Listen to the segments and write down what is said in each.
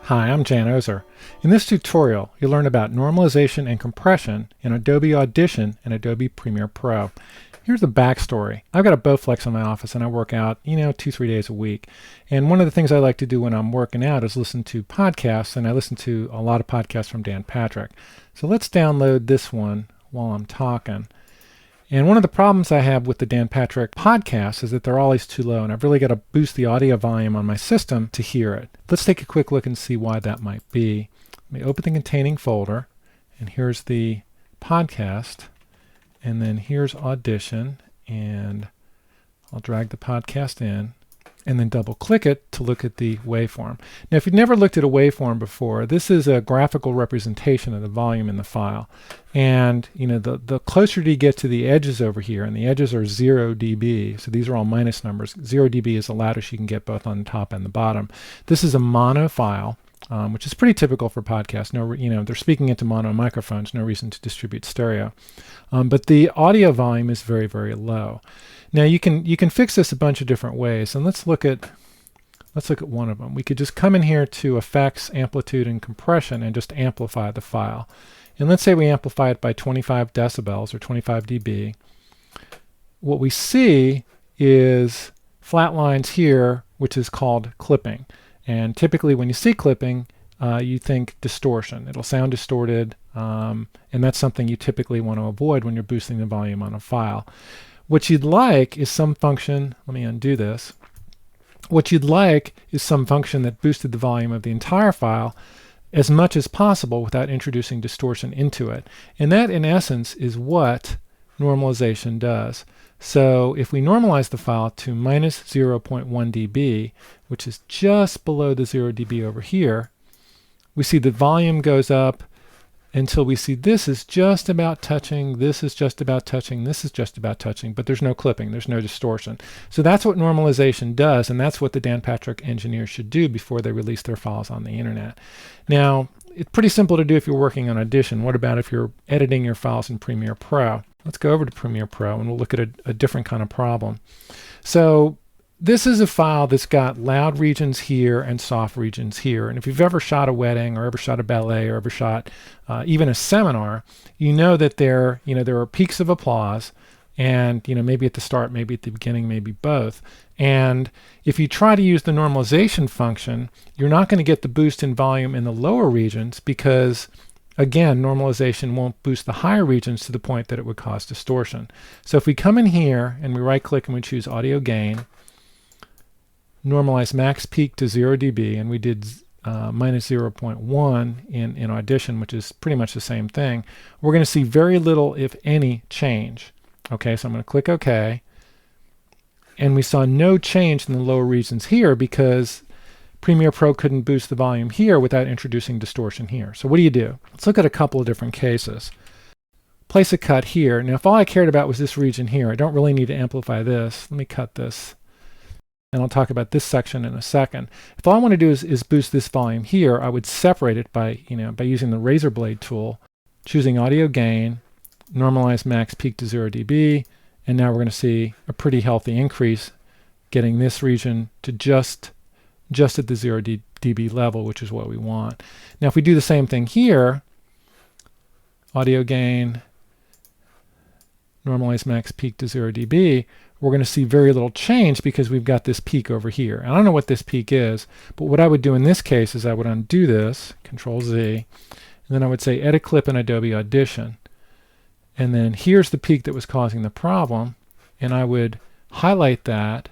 Hi, I'm Jan Ozer. In this tutorial, you'll learn about normalization and compression in Adobe Audition and Adobe Premiere Pro. Here's the backstory. I've got a Bowflex in my office and I work out, 2-3 days a week. And one of the things I like to do when I'm working out is listen to podcasts, and I listen to a lot of podcasts from Dan Patrick. So let's download this one while I'm talking. And one of the problems I have with the Dan Patrick podcasts is that they're always too low, and I've really got to boost the audio volume on my system to hear it. Let's take a quick look and see why that might be. Let me open the containing folder, and here's the podcast, and then here's Audition, and I'll drag the podcast in, and then double click it to look at the waveform. Now, if you've never looked at a waveform before, this is a graphical representation of the volume in the file. And the closer you get to the edges over here, and the edges are 0 dB, so these are all minus numbers. 0 dB is the loudest you can get both on the top and the bottom. This is a mono file, which is pretty typical for podcasts. They're speaking into mono microphones, no reason to distribute stereo. But the audio volume is very, very low. Now you can fix this a bunch of different ways, and let's look at one of them. We could just come in here to Effects, Amplitude, and Compression and just amplify the file. And let's say we amplify it by 25 decibels or 25 dB. What we see is flat lines here, which is called clipping. And typically when you see clipping, you think distortion. It'll sound distorted, and that's something you typically want to avoid when you're boosting the volume on a file. What you'd like is some function, let me undo this. What you'd like is some function that boosted the volume of the entire file as much as possible without introducing distortion into it. And that, in essence, is what normalization does. So if we normalize the file to minus 0.1 dB, which is just below the 0 dB over here, we see the volume goes up until we see this is just about touching, this is just about touching, this is just about touching, but there's no clipping, there's no distortion. So that's what normalization does, and that's what the Dan Patrick engineers should do before they release their files on the internet. Now, it's pretty simple to do if you're working on Audition. What about if you're editing your files in Premiere Pro? Let's go over to Premiere Pro and we'll look at a different kind of problem. So this is a file that's got loud regions here and soft regions here. And if you've ever shot a wedding or ever shot a ballet or ever shot even a seminar, you know that there are peaks of applause, and maybe at the start, maybe at the beginning, maybe both. And if you try to use the normalization function, you're not going to get the boost in volume in the lower regions because, again, normalization won't boost the higher regions to the point that it would cause distortion. So if we come in here and we right click and we choose audio gain, normalize max peak to 0 dB, and we did minus 0.1 in Audition, which is pretty much the same thing, we're going to see very little, if any, change. Okay, so I'm going to click OK, and we saw no change in the lower regions here because Premiere Pro couldn't boost the volume here without introducing distortion here. So what do? Let's look at a couple of different cases. Place a cut here. Now, if all I cared about was this region here, I don't really need to amplify this. Let me cut this, and I'll talk about this section in a second. If all I want to do is boost this volume here, I would separate it by using the razor blade tool, choosing audio gain, normalize max peak to 0 dB, and now we're going to see a pretty healthy increase, getting this region to just at the 0 dB level, which is what we want. Now if we do the same thing here, audio gain, normalize max peak to 0 dB, we're going to see very little change because we've got this peak over here. And I don't know what this peak is, but what I would do in this case is I would undo this, Control Z, and then I would say Edit Clip in Adobe Audition. And then here's the peak that was causing the problem, and I would highlight that,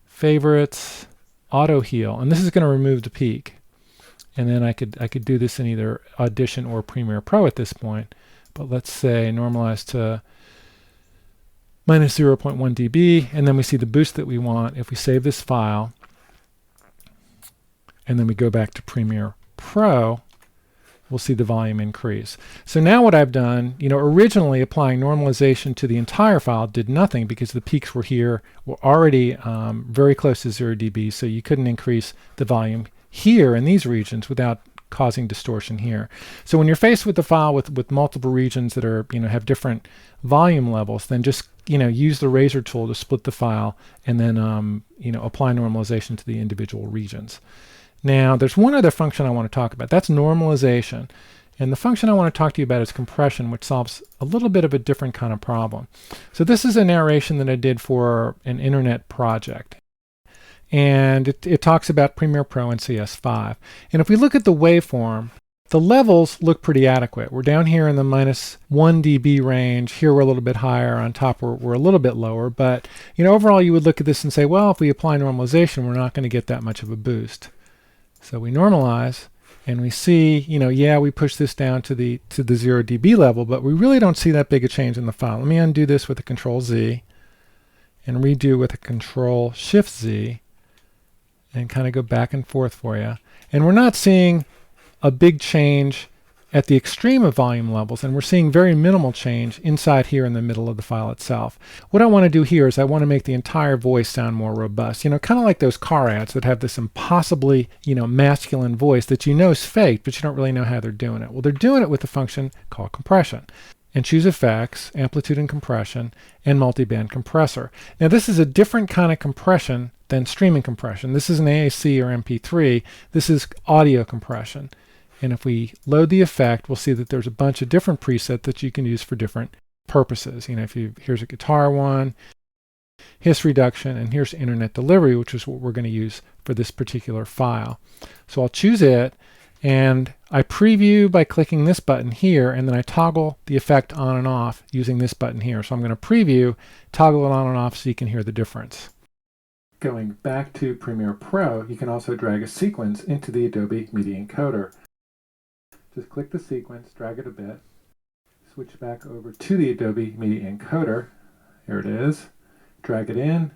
Favorites, Auto Heal, and this is going to remove the peak. And then I could do this in either Audition or Premiere Pro at this point, but let's say normalize to minus 0.1 dB, and then we see the boost that we want. If we save this file, and then we go back to Premiere Pro, we'll see the volume increase. So now what I've done, originally applying normalization to the entire file did nothing because the peaks were already very close to 0 dB, so you couldn't increase the volume here in these regions without causing distortion here. So when you're faced with a file with multiple regions that are have different volume levels, then just use the razor tool to split the file and then apply normalization to the individual regions. Now, there's one other function I want to talk about. That's normalization. And the function I want to talk to you about is compression, which solves a little bit of a different kind of problem. So this is a narration that I did for an internet project. And it talks about Premiere Pro and CS5. And if we look at the waveform, the levels look pretty adequate. We're down here in the -1 dB range. Here we're a little bit higher. On top we're a little bit lower. But overall you would look at this and say, well, if we apply normalization, we're not going to get that much of a boost. So we normalize, and we see, yeah, we push this down to the 0 dB level, but we really don't see that big a change in the file. Let me undo this with a Control-Z and redo with a Control-Shift-Z and kind of go back and forth for you. And we're not seeing a big change at the extreme of volume levels, and we're seeing very minimal change inside here in the middle of the file itself. What I want to do here is I want to make the entire voice sound more robust. Kind of like those car ads that have this impossibly, masculine voice that is fake, but you don't really know how they're doing it. Well, they're doing it with a function called compression. And choose Effects, Amplitude and Compression, and Multiband Compressor. Now this is a different kind of compression than streaming compression. This isn't AAC or MP3. This is audio compression. And if we load the effect, we'll see that there's a bunch of different presets that you can use for different purposes. Here's a guitar one, hiss reduction, and here's internet delivery, which is what we're going to use for this particular file. So I'll choose it, and I preview by clicking this button here, and then I toggle the effect on and off using this button here. So I'm going to preview, toggle it on and off so you can hear the difference. Going back to Premiere Pro, you can also drag a sequence into the Adobe Media Encoder. Just click the sequence, drag it a bit, switch back over to the Adobe Media Encoder. Here it is. Drag it in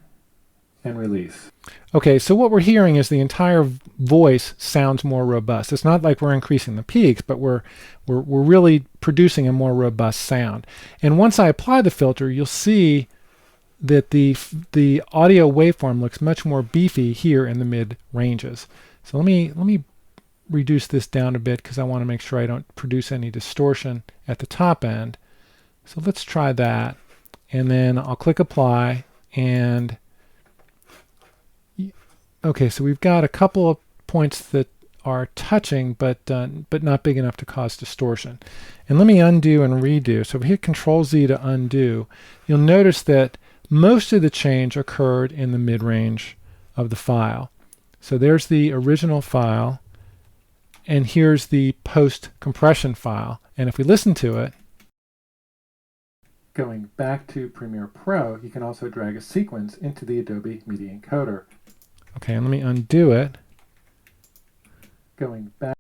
and release. Okay, so what we're hearing is the entire voice sounds more robust. It's not like we're increasing the peaks, but we're really producing a more robust sound. And once I apply the filter, you'll see that the audio waveform looks much more beefy here in the mid ranges. So let me reduce this down a bit because I want to make sure I don't produce any distortion at the top end. So let's try that, and then I'll click apply, and okay, so we've got a couple of points that are touching but not big enough to cause distortion. And let me undo and redo. So if we hit Control-Z to undo, you'll notice that most of the change occurred in the mid-range of the file. So there's the original file, and here's the post-compression file. And if we listen to it, going back to Premiere Pro, you can also drag a sequence into the Adobe Media Encoder. Okay, and let me undo it. Going back